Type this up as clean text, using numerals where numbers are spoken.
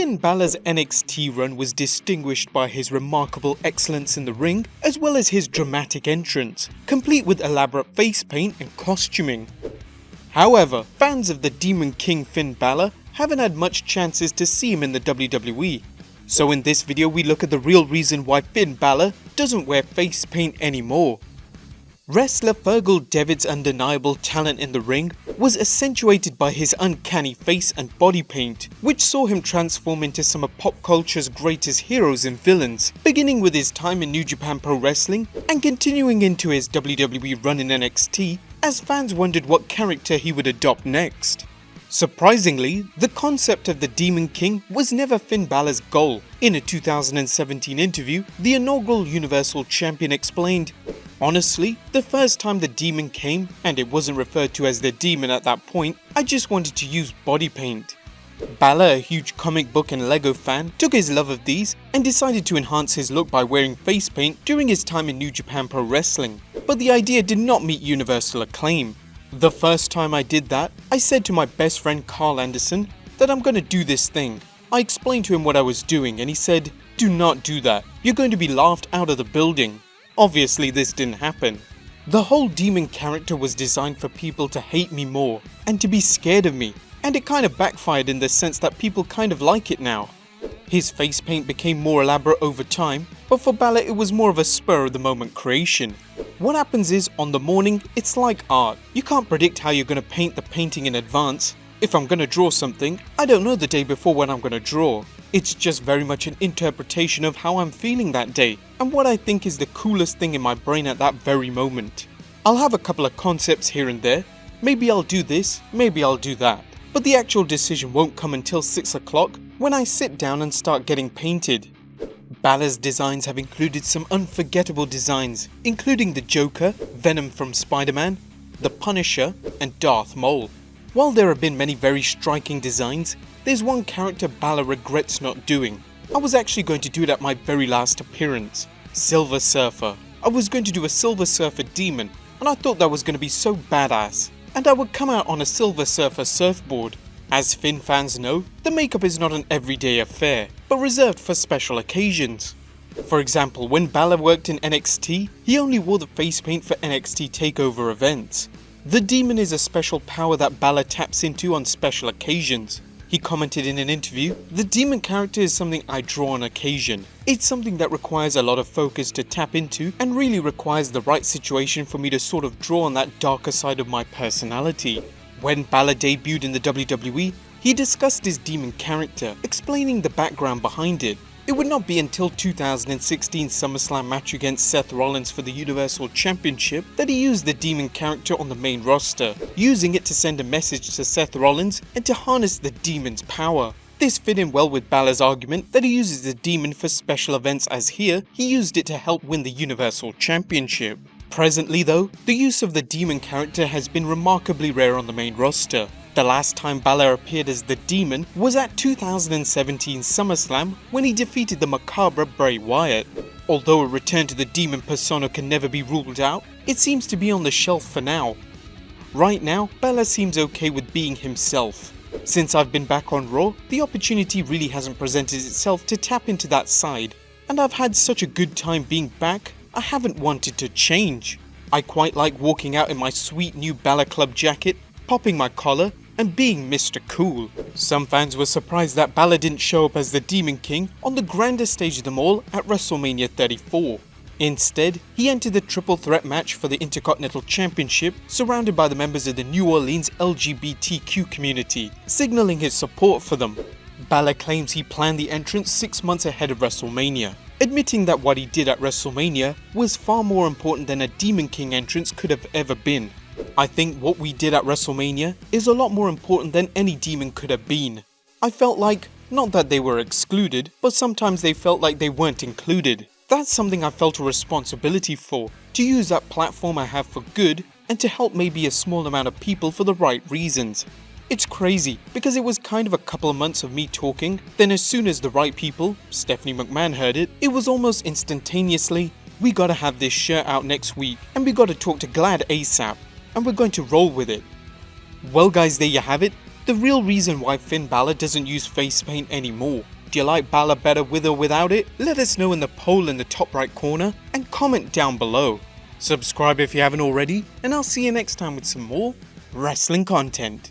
Finn Bálor's NXT run was distinguished by his remarkable excellence in the ring, as well as his dramatic entrance, complete with elaborate face paint and costuming. However, fans of the Demon King Finn Bálor haven't had much chances to see him in the WWE. So in this video we look at the real reason why Finn Bálor doesn't wear face paint anymore. Wrestler Fergal Devitt's undeniable talent in the ring was accentuated by his uncanny face and body paint, which saw him transform into some of pop culture's greatest heroes and villains, beginning with his time in New Japan Pro Wrestling and continuing into his WWE run in NXT as fans wondered what character he would adopt next. Surprisingly, the concept of the Demon King was never Finn Bálor's goal. In a 2017 interview, the inaugural Universal Champion explained, "Honestly, the first time the Demon came, and it wasn't referred to as the Demon at that point, I just wanted to use body paint." Bálor, a huge comic book and Lego fan, took his love of these and decided to enhance his look by wearing face paint during his time in New Japan Pro Wrestling. But the idea did not meet universal acclaim. The first time I did that, I said to my best friend Carl Anderson that I'm gonna do this thing. I explained to him what I was doing and he said, "Do not do that, you're going to be laughed out of the building." Obviously this didn't happen. The whole demon character was designed for people to hate me more and to be scared of me, and it kind of backfired in the sense that people kind of like it now. His face paint became more elaborate over time, but for Bálor it was more of a spur of the moment creation. What happens is, on the morning, it's like art. You can't predict how you're going to paint the painting in advance. If I'm going to draw something, I don't know the day before when I'm going to draw. It's just very much an interpretation of how I'm feeling that day, and what I think is the coolest thing in my brain at that very moment. I'll have a couple of concepts here and there. Maybe I'll do this, maybe I'll do that. But the actual decision won't come until 6 o'clock when I sit down and start getting painted. Bálor's designs have included some unforgettable designs, including the Joker, Venom from Spider-Man, the Punisher, and Darth Maul. While there have been many very striking designs, there's one character Bálor regrets not doing. I was actually going to do it at my very last appearance, Silver Surfer. I was going to do a Silver Surfer demon, and I thought that was going to be so badass. And I would come out on a Silver Surfer surfboard. As Finn fans know, the makeup is not an everyday affair, but reserved for special occasions. For example, when Bálor worked in NXT, he only wore the face paint for NXT TakeOver events. The demon is a special power that Bálor taps into on special occasions. He commented in an interview, "The demon character is something I draw on occasion. It's something that requires a lot of focus to tap into and really requires the right situation for me to sort of draw on that darker side of my personality." When Bálor debuted in the WWE, he discussed his demon character, explaining the background behind it. It would not be until 2016 SummerSlam match against Seth Rollins for the Universal Championship that he used the demon character on the main roster, using it to send a message to Seth Rollins and to harness the demon's power. This fit in well with Bálor's argument that he uses the demon for special events, as here, he used it to help win the Universal Championship. Presently though, the use of the demon character has been remarkably rare on the main roster. The last time Bálor appeared as the demon was at 2017 SummerSlam when he defeated the macabre Bray Wyatt. Although a return to the demon persona can never be ruled out, it seems to be on the shelf for now. Right now, Bálor seems okay with being himself. Since I've been back on Raw, the opportunity really hasn't presented itself to tap into that side, and I've had such a good time being back, I haven't wanted to change. I quite like walking out in my sweet new Bálor Club jacket, popping my collar, and being Mr. Cool. Some fans were surprised that Bálor didn't show up as the Demon King on the grandest stage of them all at WrestleMania 34. Instead, he entered the triple threat match for the Intercontinental Championship surrounded by the members of the New Orleans LGBTQ community, signaling his support for them. Bálor claims he planned the entrance 6 months ahead of WrestleMania, admitting that what he did at WrestleMania was far more important than a Demon King entrance could have ever been. "I think what we did at WrestleMania is a lot more important than any demon could have been. I felt like, not that they were excluded, but sometimes they felt like they weren't included. That's something I felt a responsibility for, to use that platform I have for good and to help maybe a small amount of people for the right reasons." It's crazy, because it was kind of a couple of months of me talking, then as soon as the right people, Stephanie McMahon, heard it, it was almost instantaneously, "We gotta have this shirt out next week, and we gotta talk to Glad ASAP, and we're going to roll with it." Well guys, there you have it, the real reason why Finn Bálor doesn't use face paint anymore. Do you like Bálor better with or without it? Let us know in the poll in the top right corner and comment down below. Subscribe if you haven't already, and I'll see you next time with some more wrestling content.